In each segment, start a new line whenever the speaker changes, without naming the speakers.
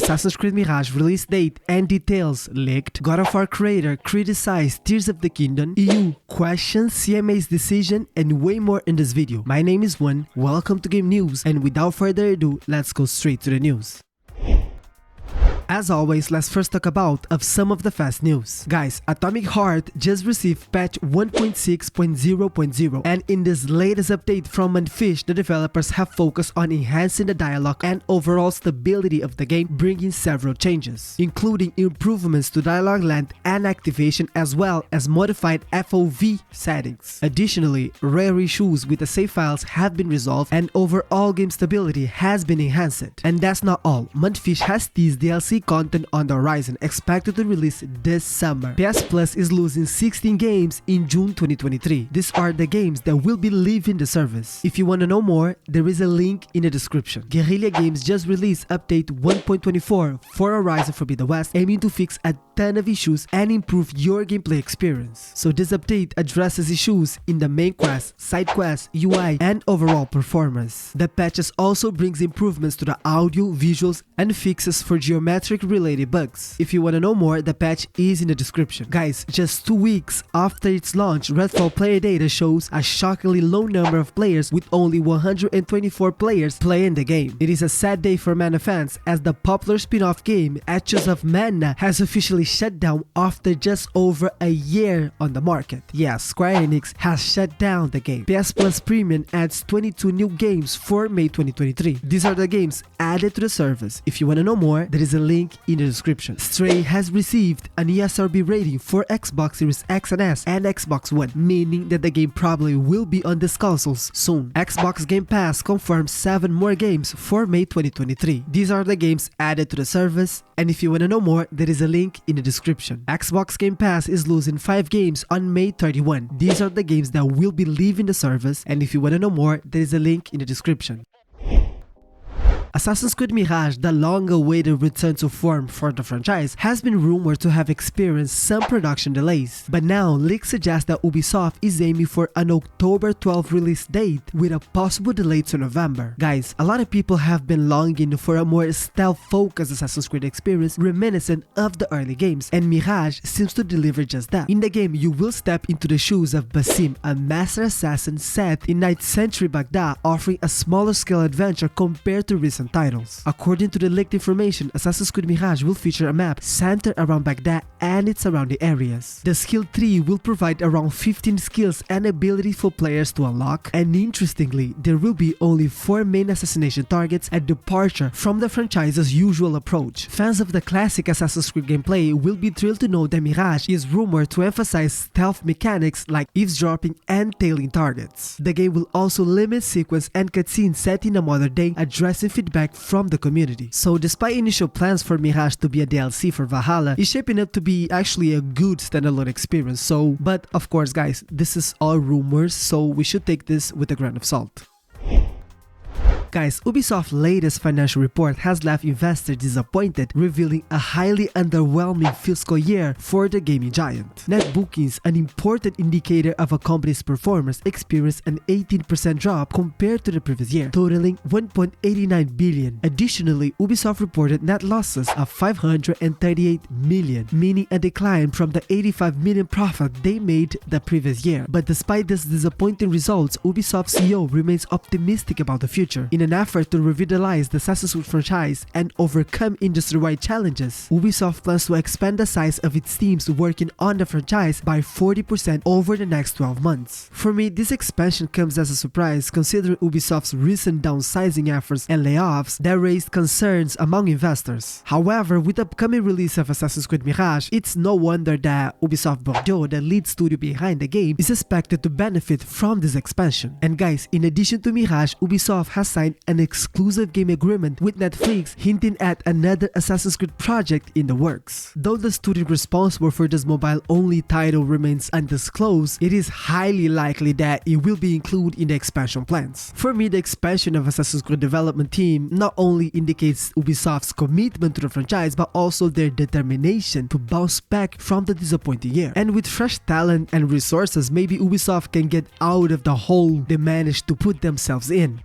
Assassin's Creed Mirage release date and details leaked, God of War creator criticized Tears of the Kingdom, EU questions CMA's decision, and way more in this video. My name is Juan, welcome to Game News, and without further ado, let's go straight to the news. As always, let's first talk about some of the fast news. Guys, Atomic Heart just received patch 1.6.0.0, and in this latest update from Mundfish, the developers have focused on enhancing the dialogue and overall stability of the game, bringing several changes, including improvements to dialogue length and activation, as well as modified FOV settings. Additionally, rare issues with the save files have been resolved and overall game stability has been enhanced. And that's not all. Mundfish has teased DLC content on the horizon, expected to release this summer. PS Plus is losing 16 games in June 2023. These are the games that will be leaving the service. If you want to know more, there is a link in the description. Guerrilla Games just released update 1.24 for Horizon Forbidden West, aiming to fix a ton of issues and improve your gameplay experience. So this update addresses issues in the main quest, side quests, UI, and overall performance. The patches also brings improvements to the audio, visuals, and fixes for geometric related bugs. If you want to know more, the patch is in the description. Guys, just 2 weeks after its launch, Redfall player data shows a shockingly low number of players, with only 124 players playing the game. It is a sad day for Mana fans, as the popular spin-off game Echoes of Mana has officially shut down after just over a year on the market. Yeah, Square Enix has shut down the game. PS Plus Premium adds 22 new games for May 2023. These are the games added to the service. If you want to know more, there is a link in the description. Stray has received an ESRB rating for Xbox Series X and S and Xbox One, meaning that the game probably will be on these consoles soon. Xbox Game Pass confirms 7 more games for May 2023. These are the games added to the service, and if you want to know more, there is a link in the description. Xbox Game Pass is losing 5 games on May 31. These are the games that will be leaving the service, and if you want to know more, there is a link in the description. Assassin's Creed Mirage, the long-awaited return to form for the franchise, has been rumored to have experienced some production delays, but now leaks suggest that Ubisoft is aiming for an October 12th release date with a possible delay to November. Guys, a lot of people have been longing for a more stealth-focused Assassin's Creed experience reminiscent of the early games, and Mirage seems to deliver just that. In the game, you will step into the shoes of Basim, a master assassin set in 9th century Baghdad, offering a smaller scale adventure compared to recent titles. According to the leaked information, Assassin's Creed Mirage will feature a map centered around Baghdad and its surrounding areas. The skill tree will provide around 15 skills and abilities for players to unlock, and interestingly, there will be only 4 main assassination targets, a departure from the franchise's usual approach. Fans of the classic Assassin's Creed gameplay will be thrilled to know that Mirage is rumored to emphasize stealth mechanics like eavesdropping and tailing targets. The game will also limit sequence and cutscenes set in a modern day, addressing feedback from the community. So despite initial plans for Mirage to be a DLC for Valhalla, it's shaping up to be actually a good standalone experience. But of course guys, this is all rumors, so we should take this with a grain of salt. Guys, Ubisoft's latest financial report has left investors disappointed, revealing a highly underwhelming fiscal year for the gaming giant. Net bookings, an important indicator of a company's performance, experienced an 18% drop compared to the previous year, totaling 1.89 billion. Additionally, Ubisoft reported net losses of 538 million, meaning a decline from the 85 million profit they made the previous year. But despite these disappointing results, Ubisoft CEO remains optimistic about the future. In an effort to revitalize the Assassin's Creed franchise and overcome industry-wide challenges, Ubisoft plans to expand the size of its teams working on the franchise by 40% over the next 12 months. For me, this expansion comes as a surprise considering Ubisoft's recent downsizing efforts and layoffs that raised concerns among investors. However, with the upcoming release of Assassin's Creed Mirage, it's no wonder that Ubisoft Bordeaux, the lead studio behind the game, is expected to benefit from this expansion. And guys, in addition to Mirage, Ubisoft has signed an exclusive game agreement with Netflix, hinting at another Assassin's Creed project in the works. Though the studio responsible for this mobile-only title remains undisclosed, it is highly likely that it will be included in the expansion plans. For me, the expansion of Assassin's Creed development team not only indicates Ubisoft's commitment to the franchise, but also their determination to bounce back from the disappointing year. And with fresh talent and resources, maybe Ubisoft can get out of the hole they managed to put themselves in.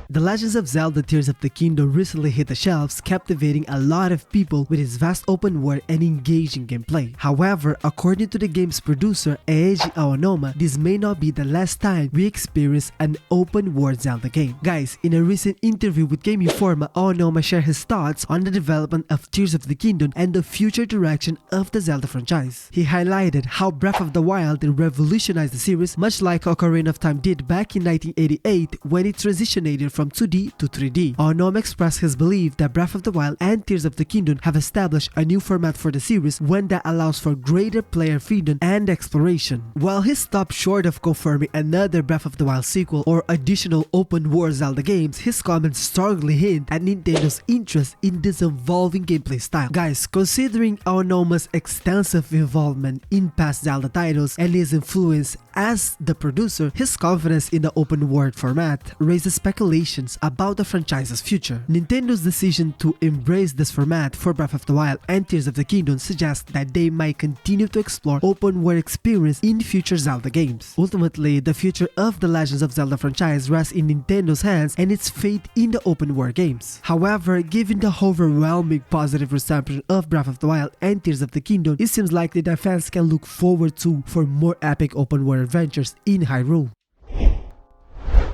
The Legend of Zelda Tears of the Kingdom recently hit the shelves, captivating a lot of people with its vast open world and engaging gameplay. However, according to the game's producer Eiji Aonuma, this may not be the last time we experience an open world Zelda game. Guys, in a recent interview with Game Informer, Aonuma shared his thoughts on the development of Tears of the Kingdom and the future direction of the Zelda franchise. He highlighted how Breath of the Wild revolutionized the series, much like Ocarina of Time did back in 1988 when it transitioned from 2D to 3D. Aonuma expressed his belief that Breath of the Wild and Tears of the Kingdom have established a new format for the series, one that allows for greater player freedom and exploration. While he stopped short of confirming another Breath of the Wild sequel or additional open world Zelda games, his comments strongly hint at Nintendo's interest in this evolving gameplay style. Guys, considering Aonuma's extensive involvement in past Zelda titles and his influence as the producer, his confidence in the open world format raises speculations about the franchise's future. Nintendo's decision to embrace this format for Breath of the Wild and Tears of the Kingdom suggests that they might continue to explore open world experience in future Zelda games. Ultimately, the future of the Legends of Zelda franchise rests in Nintendo's hands and its fate in the open world games. However, given the overwhelming positive reception of Breath of the Wild and Tears of the Kingdom, it seems likely that fans can look forward to for more epic open world adventures in Hyrule.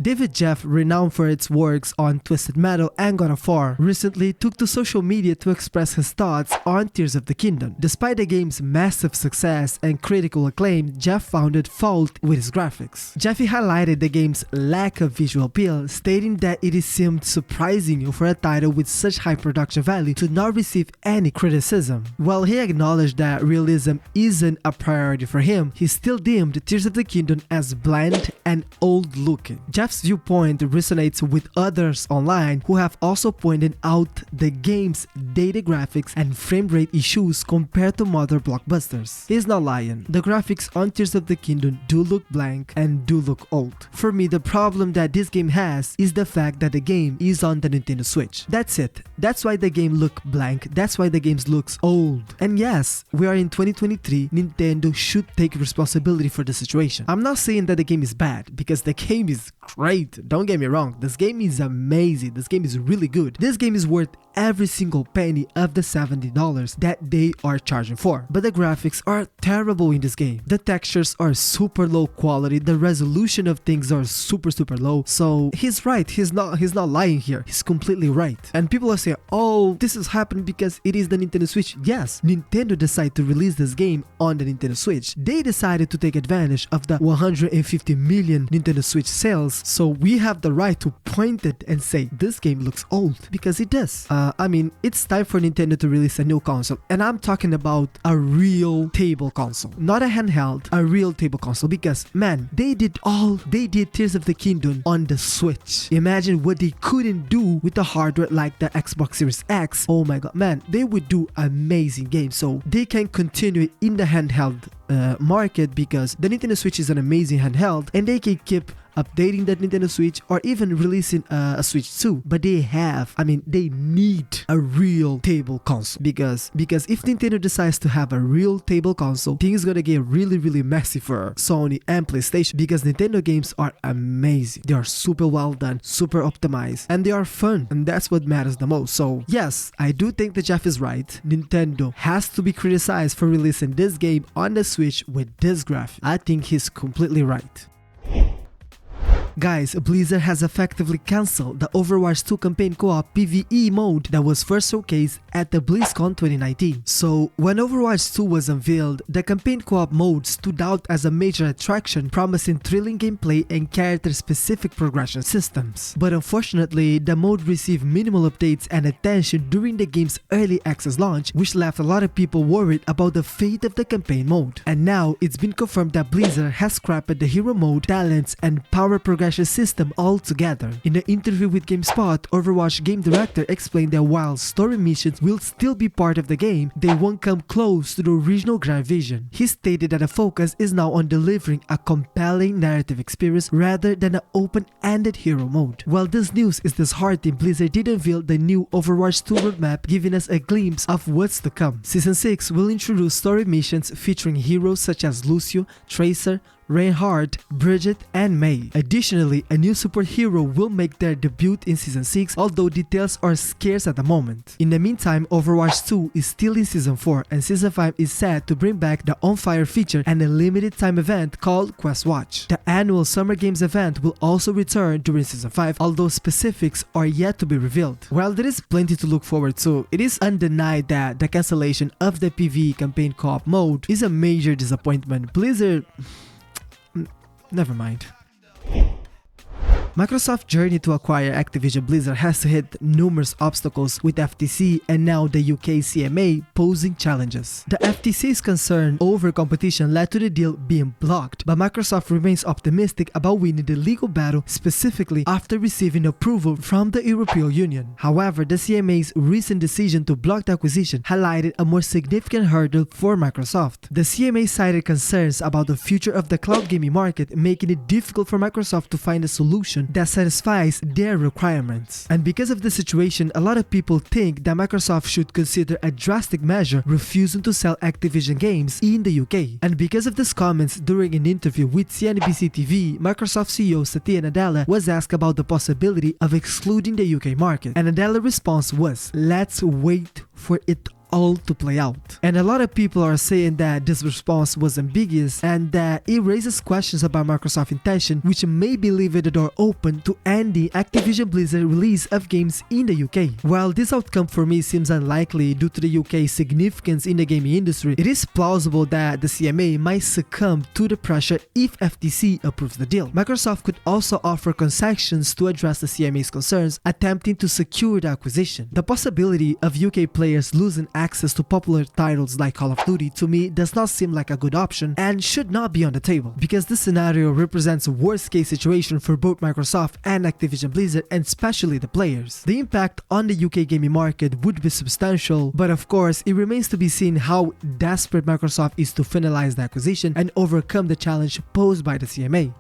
David Jaffe, renowned for its works on Twisted Metal and God of War, recently took to social media to express his thoughts on Tears of the Kingdom. Despite the game's massive success and critical acclaim, Jaffe found fault with its graphics. Jaffe highlighted the game's lack of visual appeal, stating that it seemed surprising for a title with such high production value to not receive any criticism. While he acknowledged that realism isn't a priority for him, he still deemed Tears of the Kingdom as bland and old-looking. Jeff's viewpoint resonates with others online who have also pointed out the game's dated graphics and frame rate issues compared to modern blockbusters. He's not lying. The graphics on Tears of the Kingdom do look blank and do look old. For me, the problem that this game has is the fact that the game is on the Nintendo Switch. That's it. That's why the game looks blank. That's why the game looks old. And yes, we are in 2023. Nintendo should take responsibility for the situation. I'm not saying that the game is bad, because the game is great. Don't get me wrong. This game is amazing. This game is really good. This game is worth every single penny of the $70 that they are charging for. But the graphics are terrible in this game. The textures are super low quality. The resolution of things are super low. So he's right. He's not lying here. He's completely right. And people are saying, oh, this is happening because it is the Nintendo Switch. Yes, Nintendo decided to release this game on the Nintendo Switch. They decided to take advantage of the 150 million Nintendo Switch sales. So we have the right to point it and say this game looks old, because it does. I mean, it's time for Nintendo to release a new console, and I'm talking about a real table console, not a handheld, a real table console, because man, they did Tears of the Kingdom on the Switch. Imagine what they couldn't do with the hardware like the Xbox Series X. Oh my god, man, they would do amazing games. So they can continue in the handheld market, because the Nintendo Switch is an amazing handheld and they can keep updating that Nintendo Switch or even releasing a Switch 2. But they need a real table console, because if Nintendo decides to have a real table console, things gonna get really messy for Sony and PlayStation, because Nintendo games are amazing. They are super well done, super optimized, and they are fun, and that's what matters the most. So yes, I do think that Jeff is right. Nintendo has to be criticized for releasing this game on the Switch with this graphic. I think he's completely right. Guys, Blizzard has effectively cancelled the Overwatch 2 campaign co-op PvE mode that was first showcased at the BlizzCon 2019. So, when Overwatch 2 was unveiled, the campaign co-op mode stood out as a major attraction, promising thrilling gameplay and character-specific progression systems. But unfortunately, the mode received minimal updates and attention during the game's early access launch, which left a lot of people worried about the fate of the campaign mode. And now, it's been confirmed that Blizzard has scrapped the hero mode, talents, and power progression system altogether. In an interview with GameSpot, Overwatch game director explained that while story missions will still be part of the game, they won't come close to the original grand vision. He stated that the focus is now on delivering a compelling narrative experience rather than an open-ended hero mode. While this news is disheartening, Blizzard did unveil the new Overwatch 2 roadmap, giving us a glimpse of what's to come. Season 6 will introduce story missions featuring heroes such as Lucio, Tracer, Reinhardt, Bridget, and May. Additionally, a new superhero will make their debut in Season 6, although details are scarce at the moment. In the meantime, Overwatch 2 is still in Season 4, and Season 5 is set to bring back the On Fire feature and a limited time event called Quest Watch. The annual Summer Games event will also return during Season 5, although specifics are yet to be revealed. While there is plenty to look forward to, it is undenied that the cancellation of the PvE campaign co-op mode is a major disappointment. Blizzard... never mind. Microsoft's journey to acquire Activision Blizzard has hit numerous obstacles, with FTC and now the UK CMA posing challenges. The FTC's concern over competition led to the deal being blocked, but Microsoft remains optimistic about winning the legal battle, specifically after receiving approval from the European Union. However, the CMA's recent decision to block the acquisition highlighted a more significant hurdle for Microsoft. The CMA cited concerns about the future of the cloud gaming market, making it difficult for Microsoft to find a solution that satisfies their requirements. And because of the situation, a lot of people think that Microsoft should consider a drastic measure, refusing to sell Activision games in the UK. And because of these comments during an interview with CNBC TV, Microsoft CEO Satya Nadella was asked about the possibility of excluding the UK market. And Nadella's response was, "Let's wait for it all to play out." And a lot of people are saying that this response was ambiguous and that it raises questions about Microsoft's intention, which may be leaving the door open to ending Activision Blizzard release of games in the UK. While this outcome for me seems unlikely due to the UK's significance in the gaming industry, it is plausible that the CMA might succumb to the pressure if FTC approves the deal. Microsoft could also offer concessions to address the CMA's concerns, attempting to secure the acquisition. The possibility of UK players losing access to popular titles like Call of Duty to me does not seem like a good option and should not be on the table, because this scenario represents a worst case situation for both Microsoft and Activision Blizzard, and especially the players. The impact on the UK gaming market would be substantial, but of course it remains to be seen how desperate Microsoft is to finalize the acquisition and overcome the challenge posed by the CMA.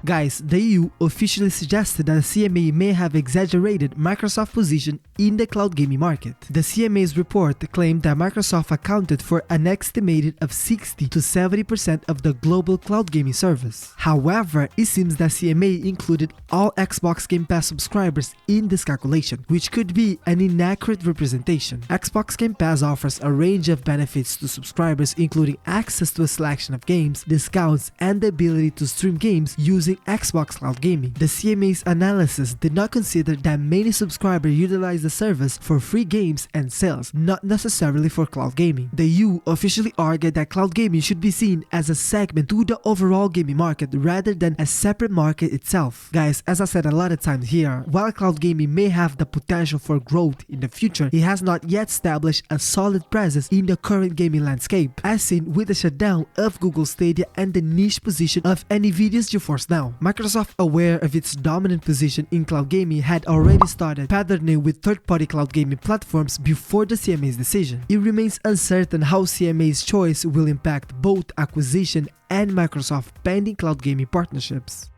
Guys, the EU officially suggested that the CMA may have exaggerated Microsoft's position in the cloud gaming market. The CMA's report claimed that Microsoft accounted for an estimated of 60 to 70% of the global cloud gaming service. However, it seems that CMA included all Xbox Game Pass subscribers in this calculation, which could be an inaccurate representation. Xbox Game Pass offers a range of benefits to subscribers, including access to a selection of games, discounts, and the ability to stream games using Xbox Cloud Gaming. The CMA's analysis did not consider that many subscribers utilize the service for free games and sales, not necessarily for cloud gaming. The EU officially argued that cloud gaming should be seen as a segment to the overall gaming market rather than a separate market itself. Guys, as I said a lot of times here, while cloud gaming may have the potential for growth in the future, it has not yet established a solid presence in the current gaming landscape, as seen with the shutdown of Google Stadia and the niche position of Nvidia's GeForce Now. Microsoft, aware of its dominant position in cloud gaming, had already started partnering with third-party cloud gaming platforms before the CMA's decision. It remains uncertain how CMA's choice will impact both acquisition and Microsoft pending cloud gaming partnerships.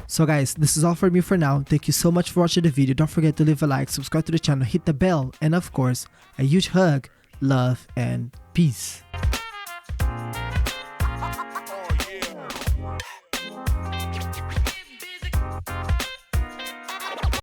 So guys, this is all for me for now. Thank you so much for watching the video. Don't forget to leave a like, subscribe to the channel, hit the bell, and of course, a huge hug, love, and peace.